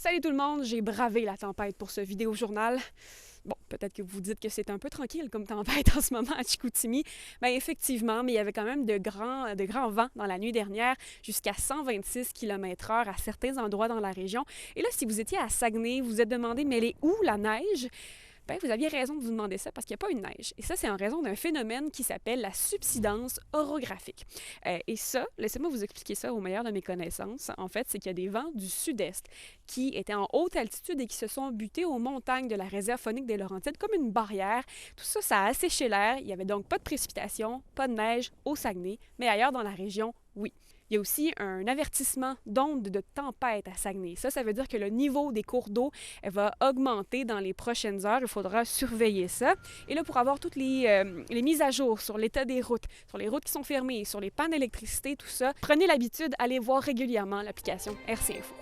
Salut tout le monde, j'ai bravé la tempête pour ce vidéo journal. Bon, peut-être que vous dites que c'est un peu tranquille comme tempête en ce moment à Chicoutimi. Bien, effectivement, mais il y avait quand même de grands vents dans la nuit dernière, jusqu'à 126 km/h à certains endroits dans la région. Et là, si vous étiez à Saguenay, vous vous êtes demandé, mais elle est où la neige? Bien, vous aviez raison de vous demander ça parce qu'il n'y a pas eu de neige. Et ça, c'est en raison d'un phénomène qui s'appelle la subsidence orographique. Et ça, laissez-moi vous expliquer ça au meilleur de mes connaissances. En fait, c'est qu'il y a des vents du sud-est qui étaient en haute altitude et qui se sont butés aux montagnes de la réserve faunique des Laurentides comme une barrière. Tout ça, ça a asséché l'air. Il n'y avait donc pas de précipitation, pas de neige au Saguenay, mais ailleurs dans la région, oui. Il y a aussi un avertissement d'onde de tempête à Saguenay. Ça veut dire que le niveau des cours d'eau va augmenter dans les prochaines heures. Il faudra surveiller ça. Et là, pour avoir toutes les mises à jour sur l'état des routes, sur les routes qui sont fermées, sur les pannes d'électricité, tout ça, prenez l'habitude d'aller voir régulièrement l'application RC Info.